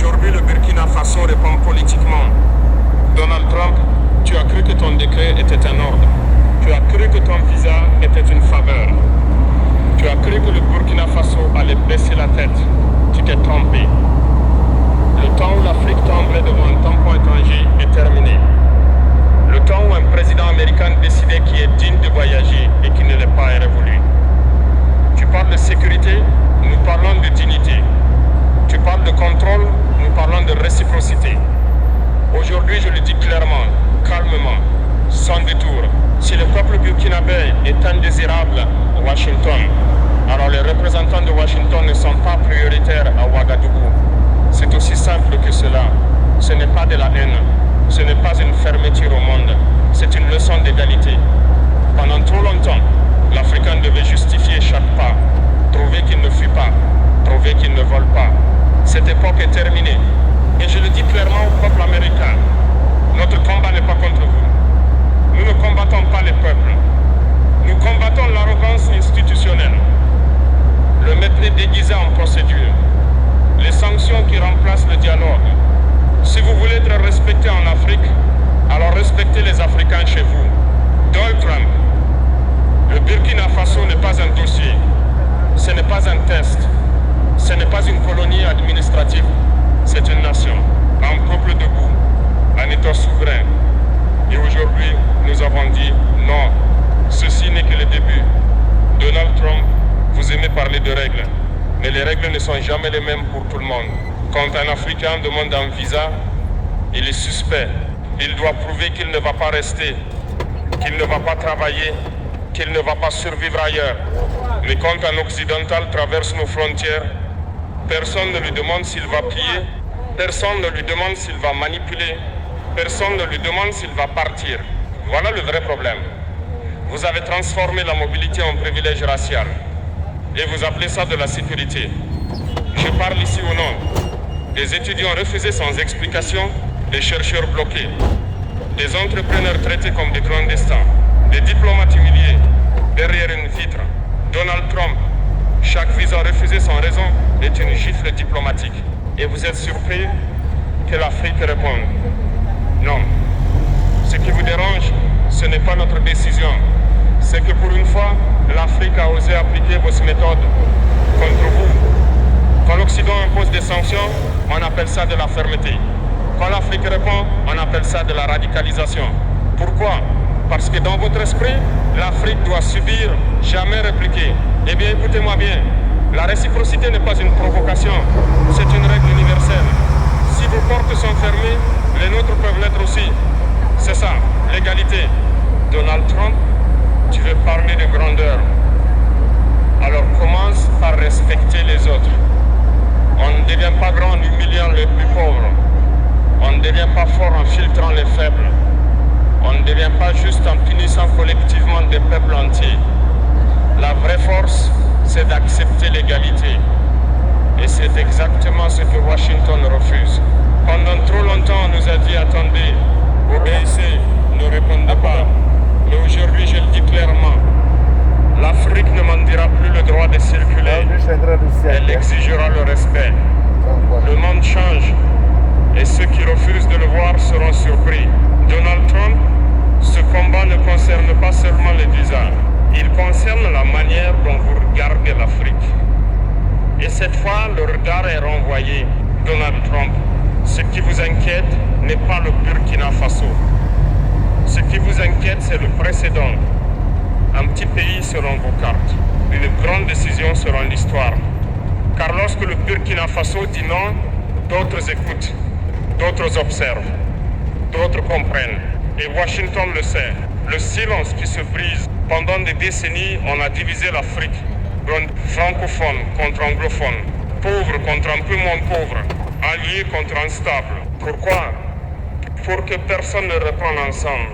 Aujourd'hui, le Burkina Faso répond politiquement. Donald Trump, tu as cru que ton décret était un ordre. Tu as cru que ton visa était une faveur. Tu as cru que le Burkina Faso allait baisser la tête. Tu t'es trompé. Le temps où l'Afrique tremblait devant un tampon étranger est terminé. Le temps où un président américain décidait qui est digne de voyager et qui ne l'est pas est révolu. Tu parles de sécurité, nous parlons de dignité. Tu parles de contrôle, nous parlons de réciprocité. Aujourd'hui, je le dis clairement, calmement, sans détour. Si le peuple burkinabé est indésirable à Washington, alors les représentants de Washington ne sont pas prioritaires à Ouagadougou. C'est aussi simple que cela. Ce n'est pas de la haine. Ce n'est pas une fermeture au monde. C'est une leçon d'égalité. Pendant trop longtemps, l'Africain devait justifier chaque pas, prouver qu'il ne fuit pas, prouver qu'il ne vole pas. Cette époque est terminée. Et je le dis clairement au peuple américain. Notre combat n'est pas contre vous. Nous ne combattons pas les peuples. Nous combattons l'arrogance institutionnelle, le mépris déguisé en procédure, les sanctions qui remplacent le dialogue. Si vous voulez être respecté en Afrique, alors respectez les Africains chez vous. Donald Trump, le Burkina Faso n'est pas un dossier, ce n'est pas un test, ce n'est pas une colonie administrative, c'est une nation, un peuple debout, un État souverain. Et aujourd'hui, nous avons dit non, ceci n'est que le début. Donald Trump, vous aimez parler de règles, mais les règles ne sont jamais les mêmes pour tout le monde. Quand un Africain demande un visa, il est suspect. Il doit prouver qu'il ne va pas rester, qu'il ne va pas travailler, qu'il ne va pas survivre ailleurs. Mais quand un Occidental traverse nos frontières, personne ne lui demande s'il va plier, personne ne lui demande s'il va manipuler, personne ne lui demande s'il va partir. Voilà le vrai problème. Vous avez transformé la mobilité en privilège racial et vous appelez ça de la sécurité. Je parle ici au nom des étudiants refusés sans explication, des chercheurs bloqués, des entrepreneurs traités comme des clandestins, des diplomates humiliés derrière une vitre. Donald Trump, chaque visa refusé sans raison est une gifle diplomatique. Et vous êtes surpris que l'Afrique réponde non. Ce qui vous dérange, ce n'est pas notre décision. C'est que pour une fois, l'Afrique a osé appliquer vos méthodes contre vous. Quand l'Occident impose des sanctions, on appelle ça de la fermeté. Quand l'Afrique répond, on appelle ça de la radicalisation. Pourquoi? Parce que dans votre esprit, l'Afrique doit subir, jamais répliquer. Eh bien, écoutez-moi bien, la réciprocité n'est pas une provocation, c'est une règle universelle. Si vos portes sont fermées, les nôtres peuvent l'être aussi. C'est ça, l'égalité. Donald Trump, tu veux parler de grandeur. Alors commence par respecter les autres. On ne devient pas grand en humiliant les plus pauvres. On ne devient pas fort en filtrant les faibles. On ne devient pas juste en punissant collectivement des peuples entiers. La vraie force, c'est d'accepter l'égalité. Et c'est exactement ce que Washington refuse. Pendant trop longtemps, on nous a dit attendez, obéissez, ne répondez pas. Mais aujourd'hui, je le dis clairement, l'Afrique ne m'en dira plus le droit de circuler. Elle exigera le respect. Le monde change et ceux qui refusent de le voir seront surpris. Donald Trump, ce combat ne concerne pas seulement les visas. Il concerne la manière dont vous regardez l'Afrique. Et cette fois, le regard est renvoyé. Donald Trump, ce qui vous inquiète n'est pas le Burkina Faso. Ce qui vous inquiète, c'est le précédent. Un petit pays selon vos cartes. Une grande décision selon l'histoire. Car lorsque le Burkina Faso dit non, d'autres écoutent, d'autres observent, d'autres comprennent. Et Washington le sait. Le silence qui se brise. Pendant des décennies, on a divisé l'Afrique. Francophone contre anglophone. Pauvre contre un peu moins pauvre. Allié contre instable. Pourquoi? Pour que personne ne réponde ensemble.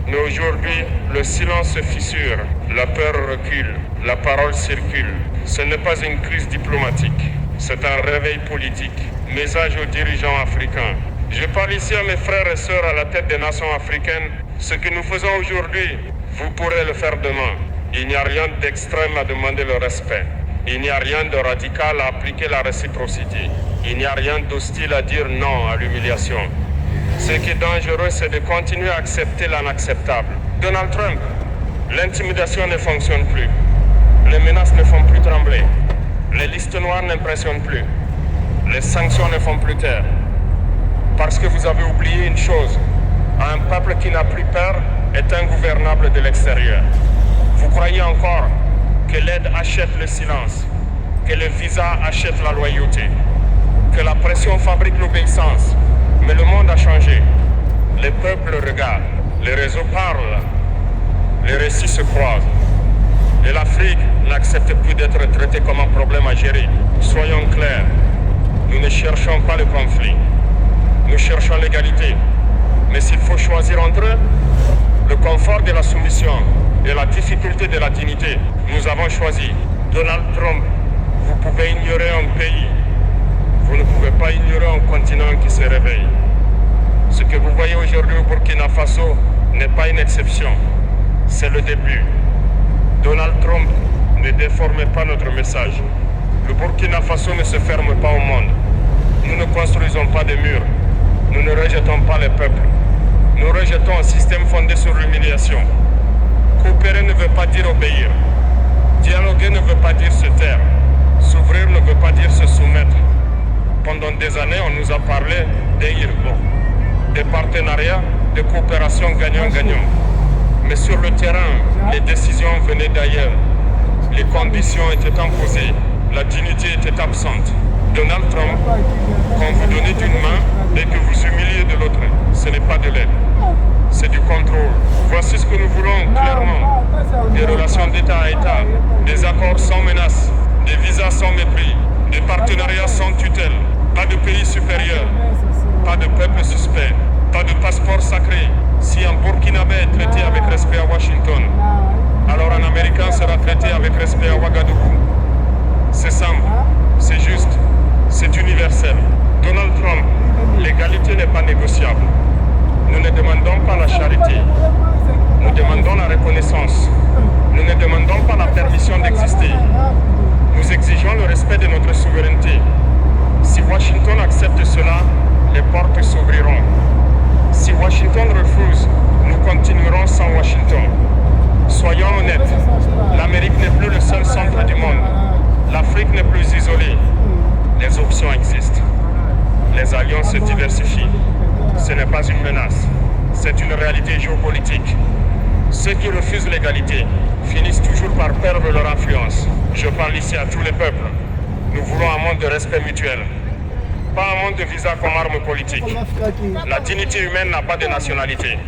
Mais aujourd'hui, le silence se fissure, la peur recule, la parole circule. Ce n'est pas une crise diplomatique, c'est un réveil politique. Message aux dirigeants africains. Je parle ici à mes frères et sœurs à la tête des nations africaines. Ce que nous faisons aujourd'hui, vous pourrez le faire demain. Il n'y a rien d'extrême à demander le respect. Il n'y a rien de radical à appliquer la réciprocité. Il n'y a rien d'hostile à dire non à l'humiliation. Ce qui est dangereux, c'est de continuer à accepter l'inacceptable. Donald Trump, l'intimidation ne fonctionne plus. Les menaces ne font plus trembler. Les listes noires n'impressionnent plus. Les sanctions ne font plus taire. Parce que vous avez oublié une chose. Un peuple qui n'a plus peur est ingouvernable de l'extérieur. Vous croyez encore que l'aide achète le silence, que le visa achète la loyauté, que la pression fabrique l'obéissance. Mais le monde a changé. Les peuples regardent, les réseaux parlent, les récits se croisent. Et l'Afrique n'accepte plus d'être traitée comme un problème à gérer. Soyons clairs, nous ne cherchons pas le conflit. Nous cherchons l'égalité. Mais s'il faut choisir entre eux, le confort de la soumission et la difficulté de la dignité, nous avons choisi Donald Trump. Vous pouvez ignorer un pays. Vous ne pouvez pas ignorer un continent qui se réveille. Ce que vous voyez aujourd'hui au Burkina Faso n'est pas une exception. C'est le début. Donald Trump ne déformez pas notre message. Le Burkina Faso ne se ferme pas au monde. Nous ne construisons pas de murs. Nous ne rejetons pas les peuples. Nous rejetons un système fondé sur l'humiliation. Coopérer ne veut pas dire obéir. Dialoguer ne veut pas dire se taire. S'ouvrir ne veut pas dire se soumettre. Pendant des années, on nous a parlé d'IRGO, des partenariats, de coopération gagnant-gagnant. Mais sur le terrain, les décisions venaient d'ailleurs. Les conditions étaient imposées. La dignité était absente. Donald Trump, quand vous donnez d'une main et que vous humiliez de l'autre, ce n'est pas de l'aide. C'est du contrôle. Voici ce que nous voulons clairement. Des relations d'État à État, des accords sans menace, des visas sans mépris, des partenariats sans tutelle, pas de pays supérieur, pas de peuple suspect, pas de passeport sacré. Si un Burkinabé est traité avec respect à Washington, alors un Américain sera traité avec respect à Ouagadougou. C'est simple, c'est juste, c'est universel. Donald Trump, l'égalité n'est pas négociable. Nous ne demandons pas la charité, nous demandons la reconnaissance. Nous ne demandons pas la permission d'exister. Nous exigeons le respect de notre souveraineté. Si Washington accepte cela, les portes s'ouvriront. Si Washington refuse, nous continuerons sans Washington. Soyons honnêtes, l'Amérique n'est plus le seul centre du monde. L'Afrique n'est plus isolée. Les options existent. Les alliances se diversifient. Ce n'est pas une menace, c'est une réalité géopolitique. Ceux qui refusent l'égalité finissent toujours par perdre leur influence. Je parle ici à tous les peuples. Nous voulons un monde de respect mutuel. Pas un monde de visa comme arme politique. La dignité humaine n'a pas de nationalité.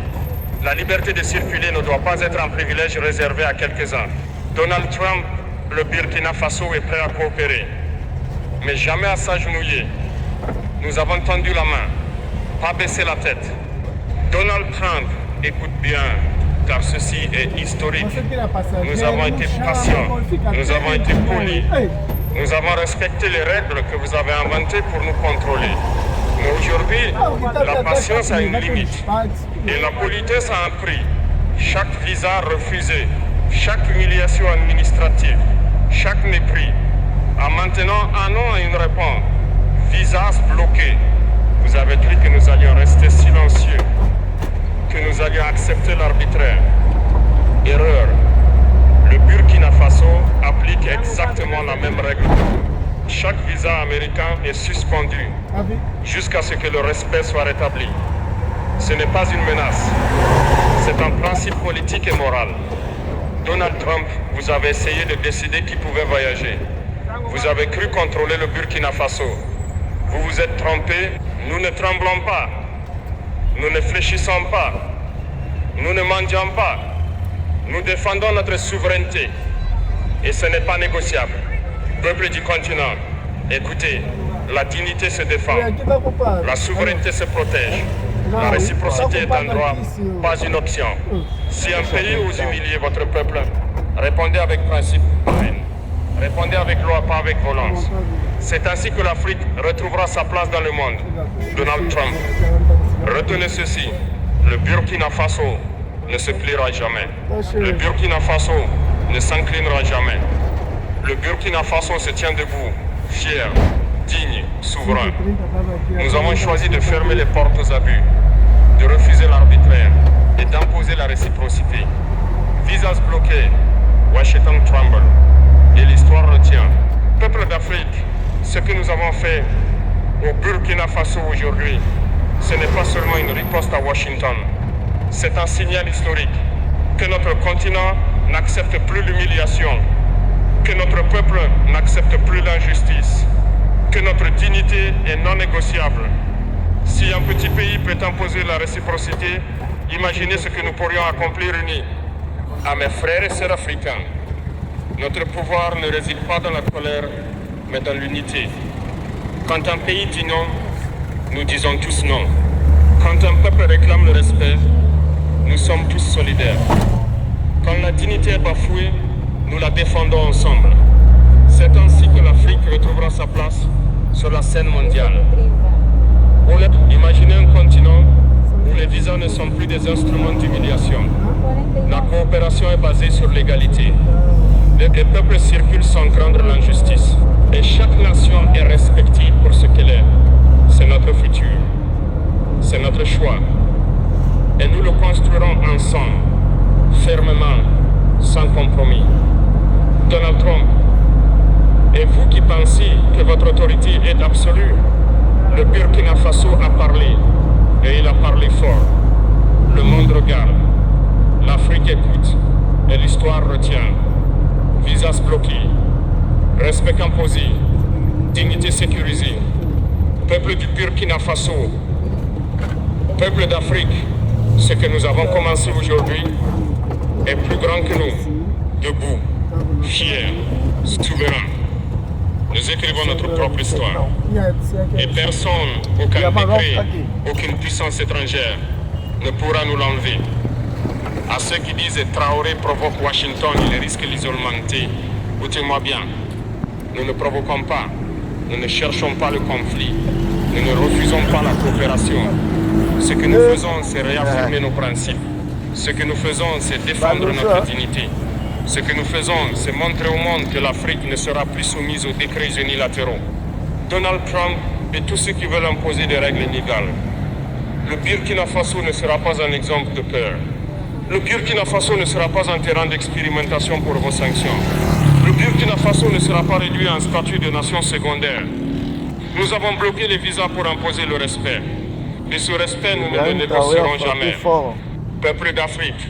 La liberté de circuler ne doit pas être un privilège réservé à quelques-uns. Donald Trump, le Burkina Faso est prêt à coopérer. Mais jamais à s'agenouiller. Nous avons tendu la main, pas baisser la tête. Donald Trump, écoute bien, car ceci est historique. Nous avons été patients, nous avons été polis. Nous avons respecté les règles que vous avez inventées pour nous contrôler. Mais aujourd'hui, la patience a une limite. Et la politesse a un prix. Chaque visa refusé, chaque humiliation administrative, chaque mépris. En maintenant un non à une réponse, visas bloqués. Vous avez cru que nous allions rester silencieux, que nous allions accepter l'arbitraire. Erreur. Le Burkina Faso applique exactement la même règle. Chaque visa américain est suspendu jusqu'à ce que le respect soit rétabli. Ce n'est pas une menace, c'est un principe politique et moral. Donald Trump, vous avez essayé de décider qui pouvait voyager. Vous avez cru contrôler le Burkina Faso. Vous vous êtes trompé, nous ne tremblons pas. Nous ne fléchissons pas. Nous ne mendions pas. Nous défendons notre souveraineté. Et ce n'est pas négociable. Peuple du continent, écoutez, la dignité se défend. La souveraineté se protège. La réciprocité est un droit, pas une option. Si un pays ose humilier votre peuple, répondez avec principe, pas haine. Répondez avec loi, pas avec violence. C'est ainsi que l'Afrique retrouvera sa place dans le monde. Donald Trump, retenez ceci, le Burkina Faso ne se pliera jamais. Le Burkina Faso ne s'inclinera jamais. Le Burkina Faso se tient debout, fier, digne, souverain. Nous avons choisi de fermer les portes aux abus, de refuser l'arbitraire et d'imposer la réciprocité. Visas bloqués, Washington tremble et l'histoire retient. Peuple d'Afrique, ce que nous avons fait au Burkina Faso aujourd'hui, ce n'est pas seulement une riposte à Washington. C'est un signal historique que notre continent n'accepte plus l'humiliation, que notre peuple n'accepte plus l'injustice, que notre dignité est non négociable. Si un petit pays peut imposer la réciprocité, imaginez ce que nous pourrions accomplir unis. À mes frères et sœurs africains, notre pouvoir ne réside pas dans la colère, mais dans l'unité. Quand un pays dit non, nous disons tous non. Quand un peuple réclame le respect, nous sommes tous solidaires. Quand la dignité est bafouée, nous la défendons ensemble. C'est ainsi que l'Afrique retrouvera sa place sur la scène mondiale. Imaginez un continent où les visas ne sont plus des instruments d'humiliation. La coopération est basée sur l'égalité. Les peuples circulent sans craindre l'injustice. Et chaque nation est respectée pour ce qu'elle est. C'est notre futur. C'est notre choix. Et nous le construirons ensemble, fermement, sans compromis. Donald Trump, et vous qui pensez que votre autorité est absolue, le Burkina Faso a parlé, et il a parlé fort. Le monde regarde, l'Afrique écoute, et l'histoire retient. Visas bloqués, respect imposé, dignité sécurisée. Peuple du Burkina Faso, peuple d'Afrique, ce que nous avons commencé aujourd'hui est plus grand que nous. Debout, fiers, souverains. Nous écrivons notre propre histoire. Et personne, aucun décret, aucune puissance étrangère ne pourra nous l'enlever. À ceux qui disent que Traoré provoque Washington, il risque l'isolement. Écoutez-moi bien. Nous ne provoquons pas. Nous ne cherchons pas le conflit. Nous ne refusons pas la coopération. Ce que nous faisons, c'est réaffirmer nos principes. Ce que nous faisons, c'est défendre notre dignité. Ce que nous faisons, c'est montrer au monde que l'Afrique ne sera plus soumise aux décrets unilatéraux. Donald Trump et tous ceux qui veulent imposer des règles inégales. Le Burkina Faso ne sera pas un exemple de peur. Le Burkina Faso ne sera pas un terrain d'expérimentation pour vos sanctions. Le Burkina Faso ne sera pas réduit à un statut de nation secondaire. Nous avons bloqué les visas pour imposer le respect. Et ce respect, nous ne le négocierons jamais. Peuple d'Afrique,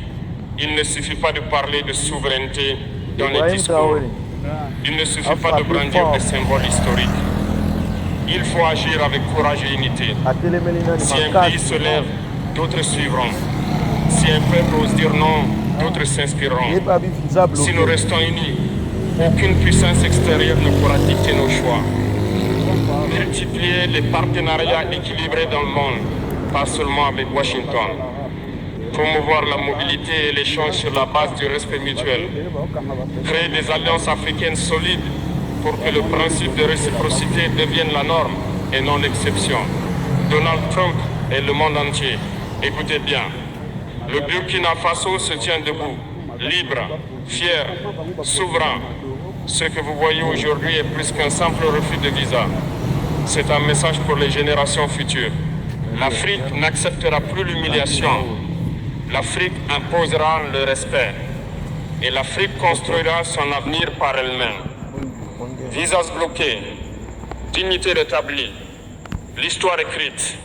il ne suffit pas de parler de souveraineté dans les discours. Il ne suffit pas de brandir des symboles historiques. Il faut agir avec courage et unité. Si un pays se lève, d'autres suivront. Si un peuple ose dire non, d'autres s'inspireront. Si nous restons unis, aucune puissance extérieure ne pourra dicter nos choix. Multiplier les partenariats équilibrés dans le monde, pas seulement avec Washington. Promouvoir la mobilité et l'échange sur la base du respect mutuel. Créer des alliances africaines solides pour que le principe de réciprocité devienne la norme et non l'exception. Donald Trump et le monde entier, écoutez bien. Le Burkina Faso se tient debout, libre, fier, souverain. Ce que vous voyez aujourd'hui est plus qu'un simple refus de visa. C'est un message pour les générations futures. L'Afrique n'acceptera plus l'humiliation. L'Afrique imposera le respect. Et l'Afrique construira son avenir par elle-même. Visas bloqués, dignité rétablie, l'histoire écrite.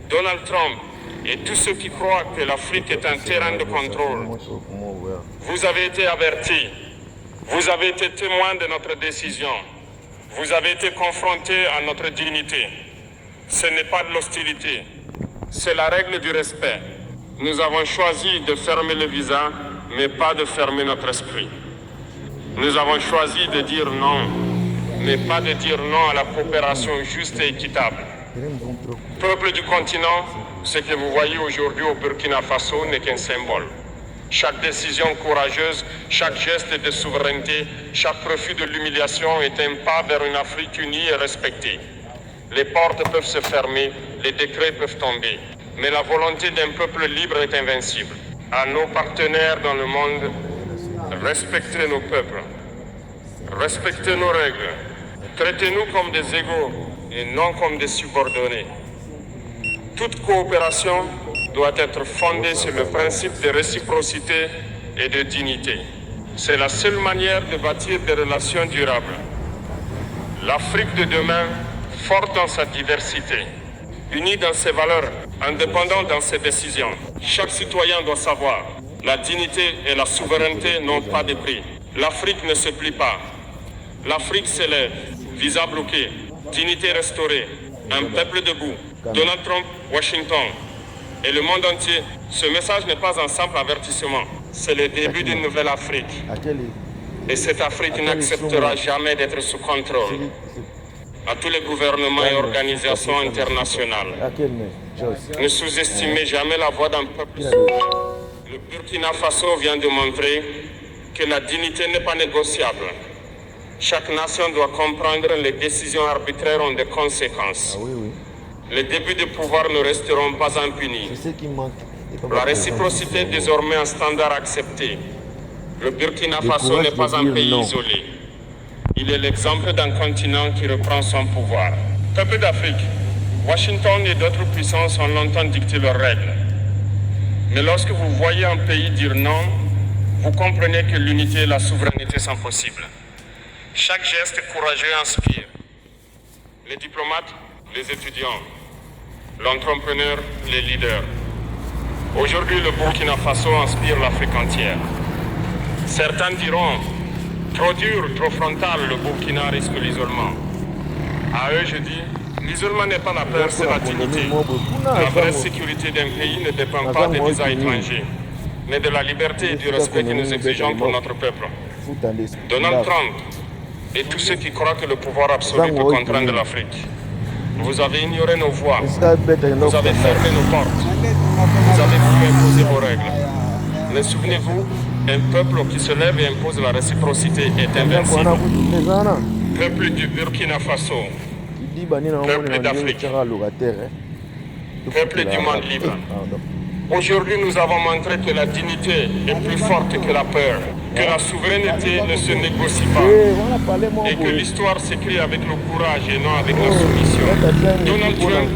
Donald Trump et tous ceux qui croient que l'Afrique est un terrain de contrôle. Vous avez été avertis. Vous avez été témoins de notre décision. Vous avez été confrontés à notre dignité. Ce n'est pas de l'hostilité. C'est la règle du respect. Nous avons choisi de fermer le visa, mais pas de fermer notre esprit. Nous avons choisi de dire non, mais pas de dire non à la coopération juste et équitable. Peuple du continent, ce que vous voyez aujourd'hui au Burkina Faso n'est qu'un symbole. Chaque décision courageuse, chaque geste de souveraineté, chaque refus de l'humiliation est un pas vers une Afrique unie et respectée. Les portes peuvent se fermer, les décrets peuvent tomber, mais la volonté d'un peuple libre est invincible. À nos partenaires dans le monde, respectez nos peuples, respectez nos règles, traitez-nous comme des égaux et non comme des subordonnés. Toute coopération doit être fondée sur le principe de réciprocité et de dignité. C'est la seule manière de bâtir des relations durables. L'Afrique de demain, forte dans sa diversité, unie dans ses valeurs, indépendante dans ses décisions. Chaque citoyen doit savoir, la dignité et la souveraineté n'ont pas de prix. L'Afrique ne se plie pas. L'Afrique s'élève, visa bloqué, dignité restaurée, un peuple debout. Donald Trump, Washington et le monde entier, ce message n'est pas un simple avertissement, c'est le début d'une nouvelle Afrique. Et cette Afrique n'acceptera jamais d'être sous contrôle. À tous les gouvernements et organisations internationales, ne sous-estimez jamais la voix d'un peuple. Le Burkina Faso vient de montrer que la dignité n'est pas négociable. Chaque nation doit comprendre que les décisions arbitraires ont des conséquences. Les débuts de pouvoir ne resteront pas impunis. La réciprocité est désormais un standard accepté. Le Burkina Faso n'est pas un pays isolé. Il est l'exemple d'un continent qui reprend son pouvoir. Peuple d'Afrique, Washington et d'autres puissances ont longtemps dicté leurs règles. Mais lorsque vous voyez un pays dire non, vous comprenez que l'unité et la souveraineté sont possibles. Chaque geste courageux inspire. Les diplomates, les étudiants, l'entrepreneur, les leaders. Aujourd'hui, le Burkina Faso inspire l'Afrique entière. Certains diront, trop dur, trop frontal, le Burkina risque l'isolement. À eux, je dis, l'isolement n'est pas la peur, c'est la dignité. La vraie sécurité d'un pays ne dépend pas des visas étrangers, mais de la liberté et du respect que nous exigeons pour notre peuple. Donald Trump et tous ceux qui croient que le pouvoir absolu peut contraindre l'Afrique. Vous avez ignoré nos voix, vous avez fermé nos portes, vous avez voulu imposer vos règles. Mais souvenez-vous, un peuple qui se lève et impose la réciprocité est invincible. Peuple du Burkina Faso, peuple d'Afrique, peuple du monde libre. Aujourd'hui, nous avons montré que la dignité est plus forte que la peur, que la souveraineté ne se négocie pas et que l'histoire s'écrit avec le courage et non avec la soumission. Donald Trump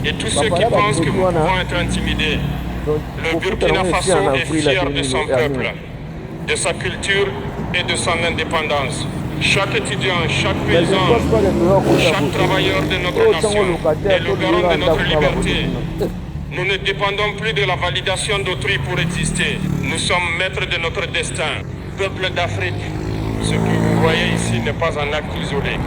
et tous ceux qui pensent que nous pouvons être intimidés, le Burkina Faso est fier de son peuple, de sa culture et de son indépendance. Chaque étudiant, chaque paysan, chaque travailleur de notre nation est le garant de notre liberté. Nous ne dépendons plus de la validation d'autrui pour exister. Nous sommes maîtres de notre destin. Peuple d'Afrique, ce que vous voyez ici n'est pas un acte isolé.